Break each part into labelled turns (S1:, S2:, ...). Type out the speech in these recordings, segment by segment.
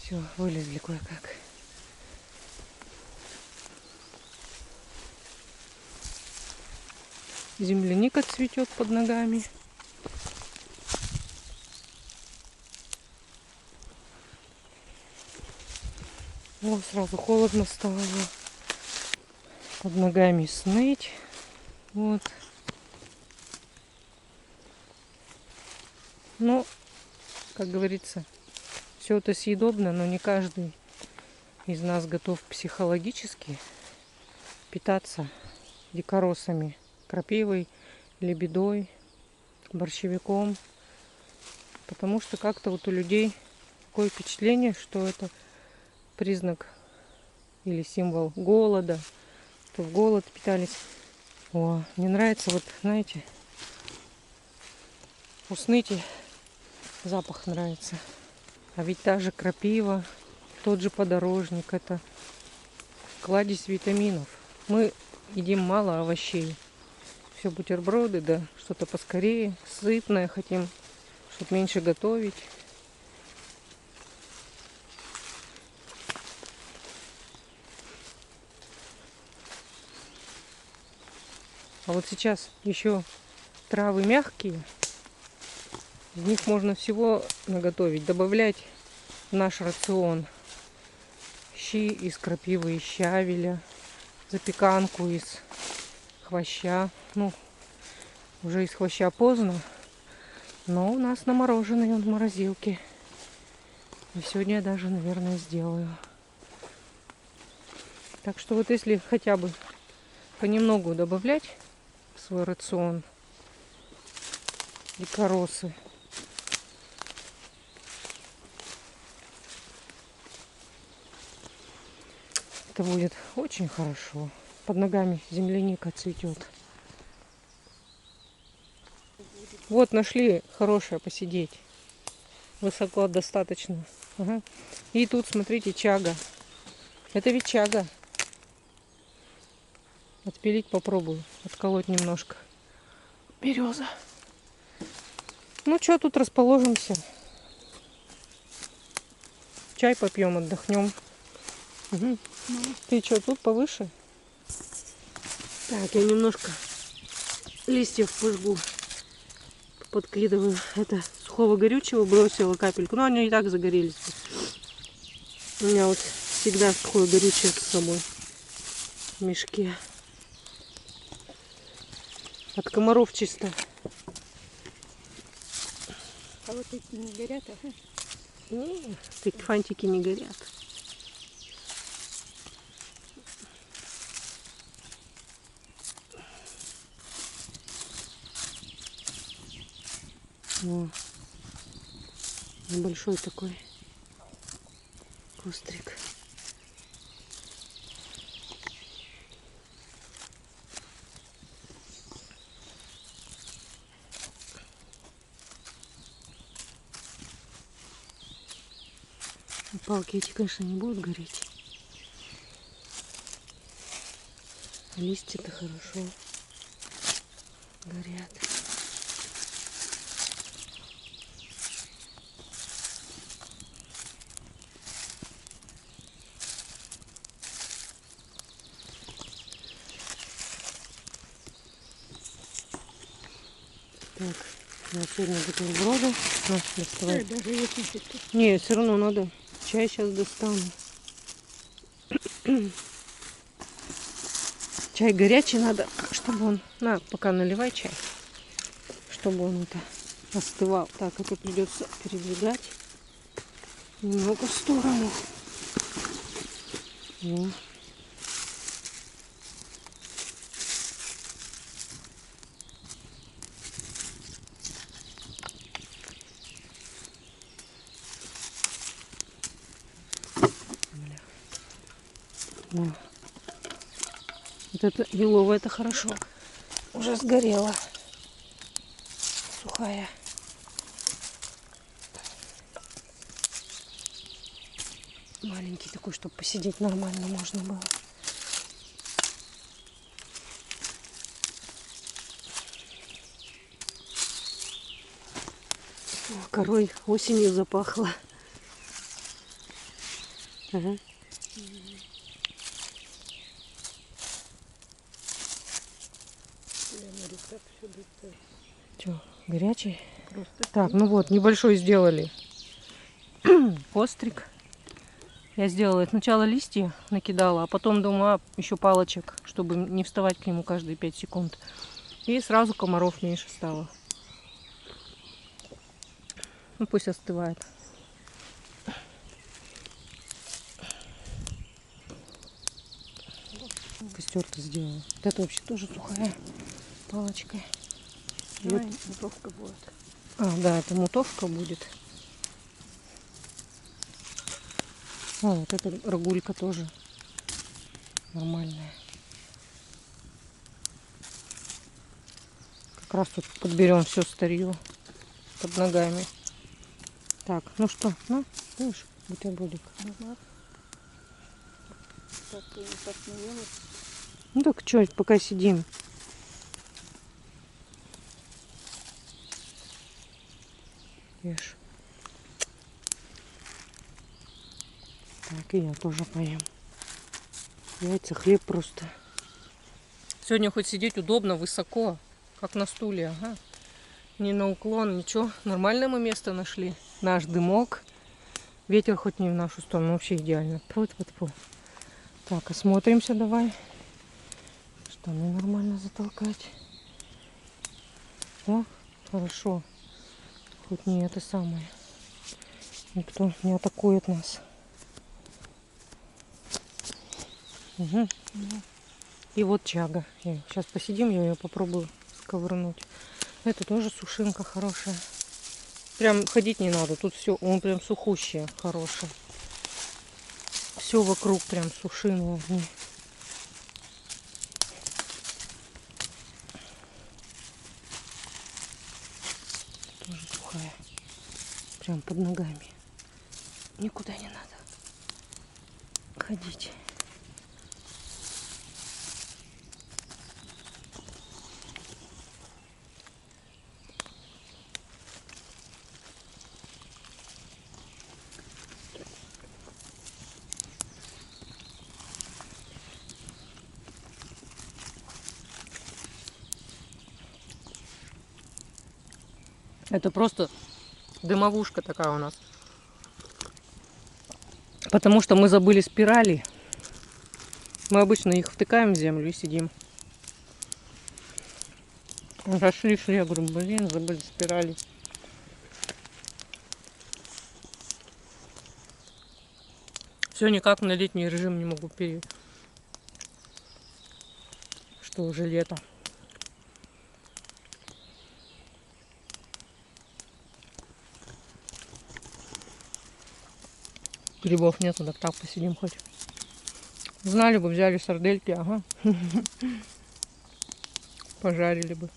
S1: Все, вылезли кое-как. Земляника цветет под ногами. О, сразу холодно стало. Под ногами сныть. Вот. Ну, как говорится, все это съедобно, но не каждый из нас готов психологически питаться дикоросами, крапивой, лебедой, борщевиком. Потому что как-то вот у людей такое впечатление, что это признак или символ голода, что в голод питались. О, мне нравится, вот, знаете, усните, запах нравится. А ведь та же крапива, тот же подорожник, это кладезь витаминов. Мы едим мало овощей. Все бутерброды, да, что-то поскорее, сытное хотим, чтобы меньше готовить. А вот сейчас еще травы мягкие, из них можно всего наготовить, добавлять в наш рацион. Щи из крапивы, из щавеля, запеканку из хвоща. Ну, уже из хвоща поздно, но у нас намороженный он в морозилке. И сегодня я даже, наверное, сделаю. Так что вот если хотя бы понемногу добавлять в свой рацион дикоросы, это будет очень хорошо. Под ногами земляника цветет. Вот нашли хорошее посидеть. Высоко достаточно. Ага. И тут, смотрите, чага. Это ведь чага. Отпилить попробую. Отколоть немножко. Береза. Ну что, тут расположимся. Чай попьем, отдохнем. Угу. Ты что, тут повыше? Так, я немножко листьев пожгу. Подкидываю. Это сухого горючего бросила капельку. Но они и так загорелись. У меня вот всегда сухое горючее с собой в мешке. От комаров чисто.
S2: А вот эти не горят, ага.
S1: Не, такие фантики не горят. О, небольшой такой кустрик. Палки эти, конечно, не будут гореть. Листья-то хорошо горят. Так, на сегодня бутерброды. На, доставай.
S2: Даже если тут.
S1: Не, все равно надо. Чай сейчас достану. Чай горячий надо, чтобы он... На, пока наливай чай. Чтобы он это остывал. Так, это придется передвигать немного в сторону. Ну. О. Вот это еловая, это хорошо. Уже сгорела. Сухая. Маленький такой, чтобы посидеть нормально можно было. О, корой осенью запахло. Угу. Че, горячий?
S2: Просто
S1: Так, ну вот, небольшой сделали кострик. Я сделала сначала листья, накидала, а потом думаю, еще палочек, чтобы не вставать к нему каждые 5 секунд. И сразу комаров меньше стало. Ну пусть остывает. Костер-то сделала. Вот это вообще тоже сухая палочка.
S2: давай, мутовка будет.
S1: А, да, это мутовка будет. А, вот эта рогулька тоже нормальная. Как раз тут подберем все старье под ногами. Так, ну что, ну, видишь, бутербродик.
S2: Ага. Так, я так наелась.
S1: Ну так что, пока сидим. Ешь. Так, и я тоже поем. Яйца, хлеб просто. Сегодня хоть сидеть удобно, высоко, как на стуле, ага. Не на уклон, ничего. Нормальное мы место нашли. Наш дымок. Ветер хоть не в нашу сторону, вообще идеально. Тьфу-тьфу-тьфу. Так, осмотримся давай. Штаны нормально затолкать. Да, хорошо. Хоть не это самое. Никто не атакует нас. Угу. И вот чага. Сейчас посидим, я ее попробую сковырнуть. Это тоже сушинка хорошая. Прям ходить не надо. Тут все, он прям сухущее, хорошее. Все вокруг прям сушиное. Тоже сухая. Прям под ногами. Никуда не надо ходить. Это просто дымовушка такая у нас. Потому что мы забыли спирали. Мы обычно их втыкаем в землю и сидим. Шли, я говорю, блин, забыли спирали. Все никак на летний режим не могу что уже лето. Грибов нету, так посидим хоть. Знали бы, взяли сардельки, ага. Пожарили бы.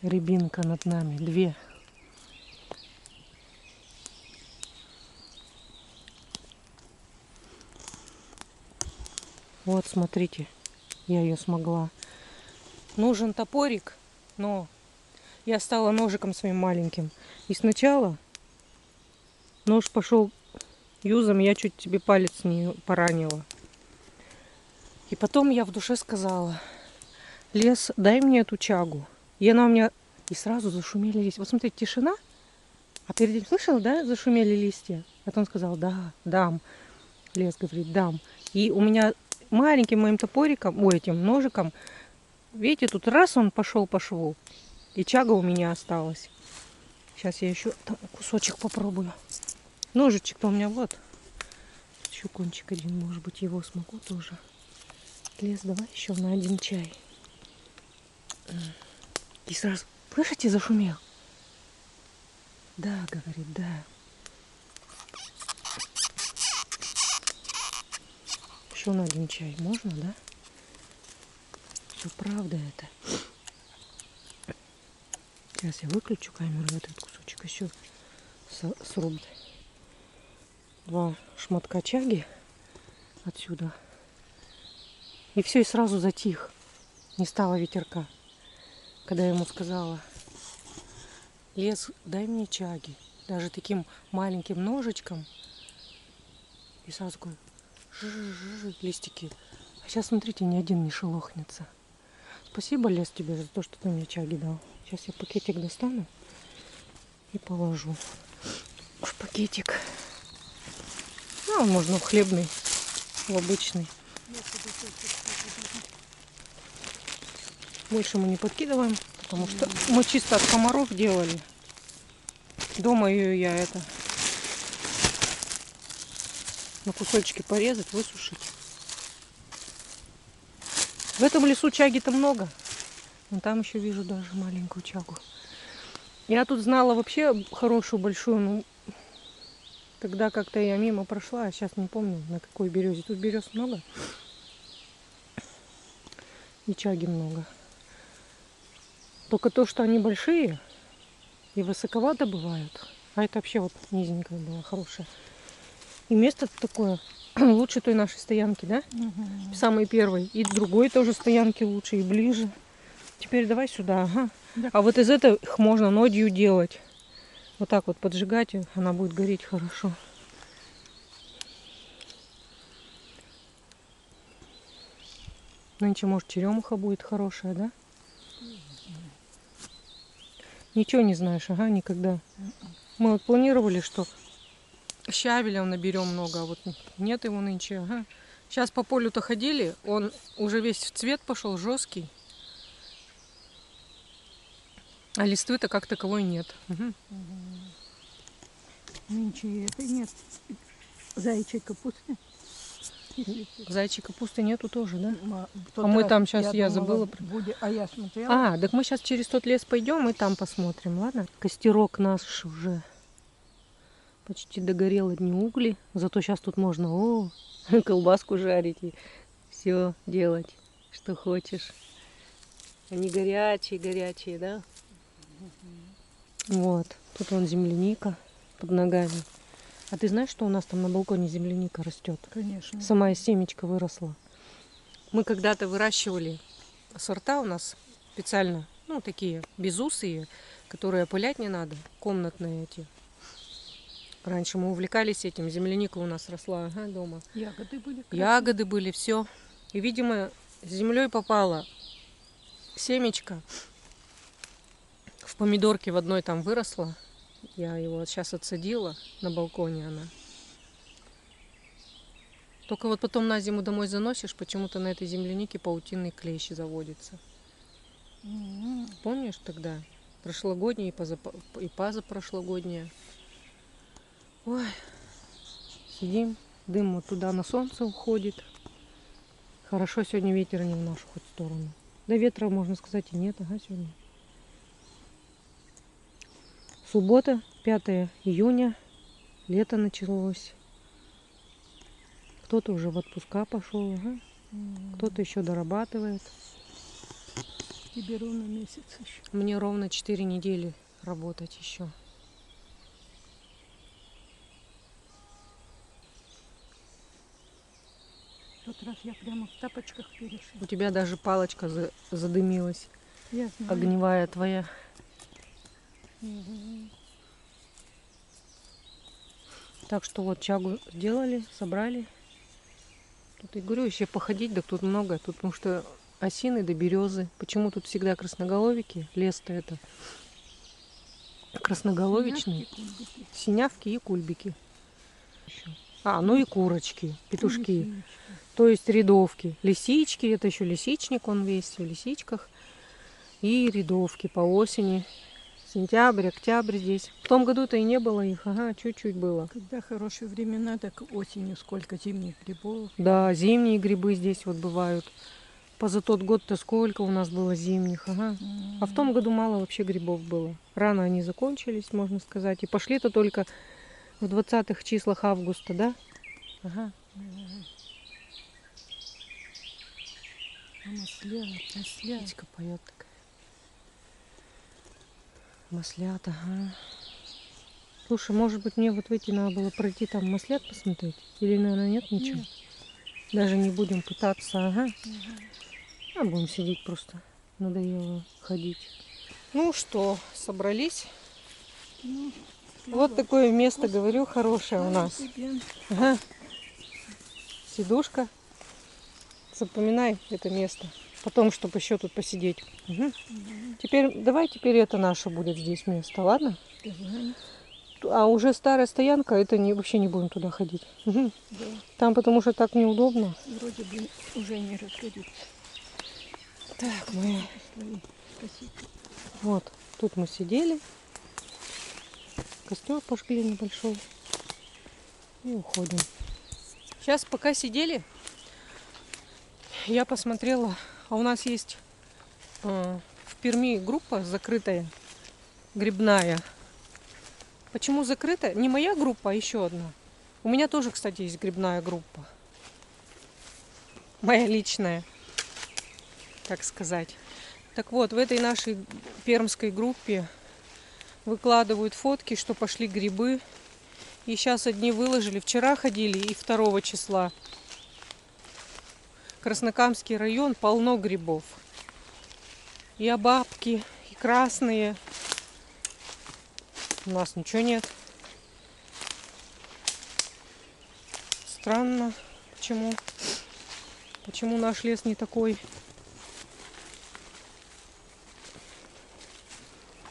S1: Рябинка над нами, 2. Вот, смотрите, я ее смогла. Нужен топорик, но я стала ножиком своим маленьким. И сначала нож пошел юзом, я чуть тебе палец не поранила. И потом я в душе сказала: лес, дай мне эту чагу. И она у меня... И сразу зашумели листья. Вот смотрите, тишина. А перед этим слышал, да, зашумели листья? Потом сказал, да, дам. Лес говорит, дам. И у меня маленьким моим топориком, этим ножиком, видите, тут раз он пошел по шву, и чага у меня осталась. Сейчас я еще там кусочек попробую. Ножичек-то у меня вот. Еще кончик один, может быть, его смогу тоже. Лес, давай еще на один чай. И сразу, слышите, зашумел? Да, говорит, да. Еще на один чай можно, да? Все правда это. Сейчас я выключу камеру, этот кусочек еще сруб. 2 шматка чаги отсюда. И все, и сразу затих. Не стало ветерка. Когда я ему сказала, лес, дай мне чаги. Даже таким маленьким ножичком. И сразу такой листики. А сейчас, смотрите, ни один не шелохнется. Спасибо, лес, тебе за то, что ты мне чаги дал. Сейчас я пакетик достану и положу в пакетик. Ну, можно в хлебный, в обычный. Больше мы не подкидываем, потому что мы чисто от комаров делали. Дома ее я на кусочки порезать, высушить. В этом лесу чаги-то много. Вон там еще вижу даже маленькую чагу. Я тут знала вообще хорошую, большую, но тогда как-то я мимо прошла, а сейчас не помню, на какой березе. Тут берез много. И чаги много. Только то, что они большие и высоковато бывают. А это вообще вот низенькая была, хорошая. И место такое лучше той нашей стоянки, да?
S2: Угу.
S1: Самой первой. И другой тоже стоянки лучше, и ближе. Теперь давай сюда, ага.
S2: Да.
S1: А вот из этих можно нодью делать. Вот так вот поджигать, и она будет гореть хорошо. Нынче, может, черемуха будет хорошая, да? Ничего не знаешь, ага, никогда. Мы вот планировали, что щавеля наберем много, а вот нет его нынче, ага. Сейчас по полю-то ходили, он уже весь в цвет пошел, жесткий. А листвы-то как таковой нет. Угу.
S2: Нынче это нет. Заячьей капусты.
S1: Зайчей капусты нету тоже, да?
S2: В
S1: А
S2: тот
S1: мы
S2: раз
S1: там сейчас, я
S2: думала,
S1: забыла.
S2: будет, а я смотрела.
S1: А, так мы сейчас через тот лес пойдем и там посмотрим, ладно? Костерок наш уже почти догорел, одни угли. Зато сейчас тут можно колбаску жарить и все делать, что хочешь. Они горячие, да? Вот. Тут вон земляника под ногами. А ты знаешь, что у нас там на балконе земляника растет?
S2: Конечно.
S1: Сама из семечка выросла. Мы когда-то выращивали сорта у нас специально, ну, такие безусые, которые опылять не надо, комнатные эти. Раньше мы увлекались этим, земляника у нас росла, ага, дома.
S2: Ягоды были красивые.
S1: Ягоды были, все. И, видимо, с землей попало семечко. В помидорке в одной там выросла. Я его сейчас отсадила на балконе она. Только вот потом на зиму домой заносишь, почему-то на этой землянике паутинный клещ заводится.
S2: М.
S1: Помнишь тогда? Прошлогодние и позапрошлогодние. Ой, сидим, дым вот туда на солнце уходит. Хорошо, сегодня ветер не в нашу хоть сторону. Да ветра, можно сказать, и нет, ага, сегодня. Суббота, 5 июня, лето началось. Кто-то уже в отпуска пошел, ага. Кто-то еще дорабатывает.
S2: Тебе ровно месяц еще.
S1: Мне ровно 4 недели работать еще.
S2: В тот раз я прямо в тапочках перешла.
S1: У тебя даже палочка задымилась,
S2: Я знаю.
S1: огневая твоя.
S2: Мгм.
S1: Так что вот чагу сделали, собрали. Тут и говорю, еще походить, да тут много. Тут потому что осины да березы. Почему тут всегда красноголовики? Лес-то это красноголовичный.
S2: Синявки, кульбики.
S1: Синявки и кульбики. А, ну и курочки, петушки.
S2: Лисички.
S1: То есть рядовки. Лисички, это еще лисичник, он весь в лисичках. И рядовки по осени. Сентябрь, октябрь здесь. В том году-то и не было их, ага, чуть-чуть было.
S2: Когда хорошие времена, так осенью сколько зимних грибов.
S1: Да, зимние грибы здесь вот бывают. Поза тот год-то сколько у нас было зимних, ага. А в том году мало вообще грибов было. Рано они закончились, можно сказать. И пошли-то только в 20-х числах августа, да? Ага.
S2: А маслят, маслят.
S1: Птичка поет такая. Маслят, ага. Слушай, может быть, мне вот в эти надо было пройти там маслят посмотреть? Или, наверное, нет ничего?
S2: Нет.
S1: Даже не будем пытаться, ага. А будем сидеть просто. Надоело ходить. Ну что, собрались?
S2: Ну,
S1: Вот такое место, говорю, хорошее у нас.
S2: тебе.
S1: Ага. Сидушка. Запоминай это место. Потом, чтобы еще тут посидеть. Угу. Теперь, давай теперь это наше будет здесь место, ладно?
S2: Давай.
S1: А уже старая стоянка, это не, вообще не будем туда ходить. Угу.
S2: Да.
S1: Там потому что так неудобно.
S2: Вроде бы уже не расходится.
S1: Так, мы
S2: Спасибо.
S1: вот тут мы сидели. Костер пожгли небольшой. И уходим. Сейчас пока сидели, я посмотрела, а у нас есть в Перми группа закрытая, грибная. Почему закрытая? Не моя группа, а еще одна. У меня тоже, кстати, есть грибная группа. Моя личная, так сказать. Так вот, в этой нашей пермской группе выкладывают фотки, что пошли грибы. И сейчас одни выложили. Вчера ходили и 2 числа. Краснокамский район, полно грибов. И обабки, и красные. У нас ничего нет. Странно. Почему? Почему наш лес не такой?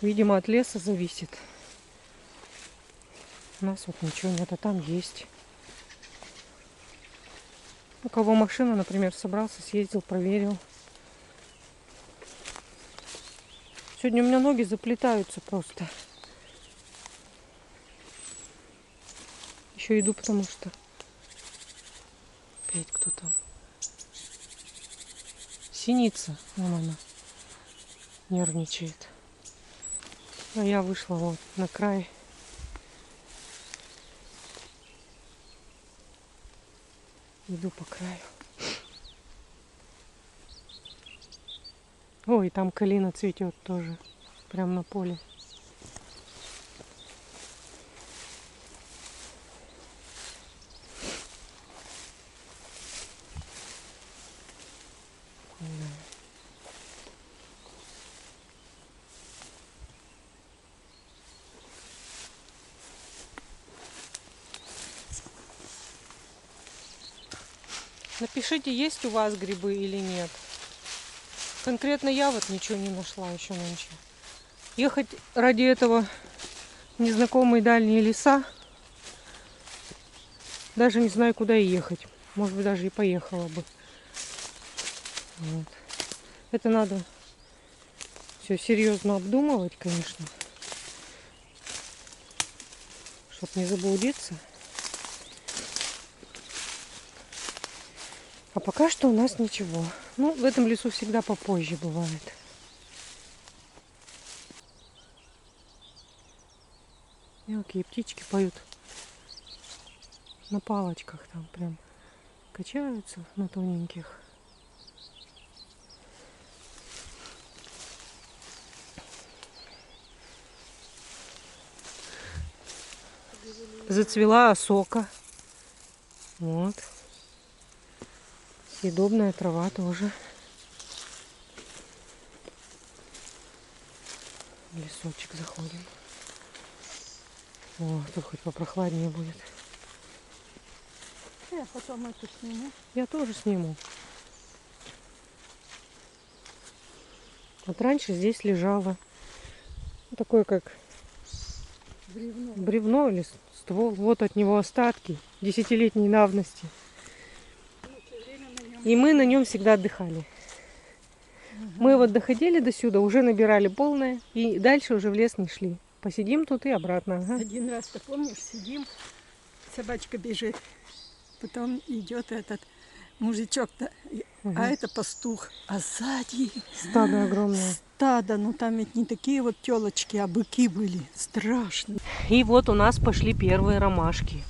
S1: Видимо, от леса зависит. У нас вот ничего нет, а там есть. У кого машина, например, собрался, съездил, проверил. Сегодня у меня ноги заплетаются просто. Еще иду, потому что опять кто там. Синица, вон она, нервничает. А я вышла вот на край. Иду по краю. Ой, там калина цветет тоже. Прям на поле. Напишите, есть у вас грибы или нет. Конкретно я вот ничего не нашла еще нынче. Ехать ради этого в незнакомые дальние леса. Даже не знаю, куда ехать. Может быть, даже и поехала бы. Вот. Это надо все серьезно обдумывать, конечно. Чтоб не заблудиться. А пока что у нас ничего. Ну, в этом лесу всегда попозже бывает. Мелкие птички поют на палочках там прям качаются на тоненьких. Зацвела осока. Вот. Съедобная трава тоже. В лесочек заходим. О, тут хоть попрохладнее будет.
S2: Я потом это сниму.
S1: Я тоже сниму. Вот раньше здесь лежало такое как
S2: Бревно.
S1: бревно или ствол. Вот от него остатки 10-летней давности. И мы на нем всегда отдыхали. Мы вот доходили до сюда, уже набирали полное, и дальше уже в лес не шли. Посидим тут и обратно. Ага.
S2: Один раз, ты помнишь, сидим, собачка бежит, потом идет этот мужичок-то, а это пастух, а сзади
S1: Стадо огромное.
S2: стадо, ну там ведь не такие вот телочки, а быки были, страшные.
S1: И вот у нас пошли первые ромашки.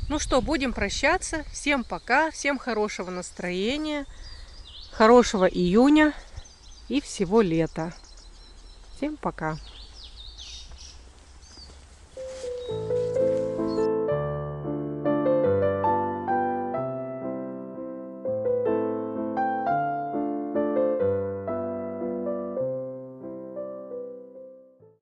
S1: Ну что, будем прощаться. Всем пока, всем хорошего настроения, хорошего июня и всего лета. Всем пока.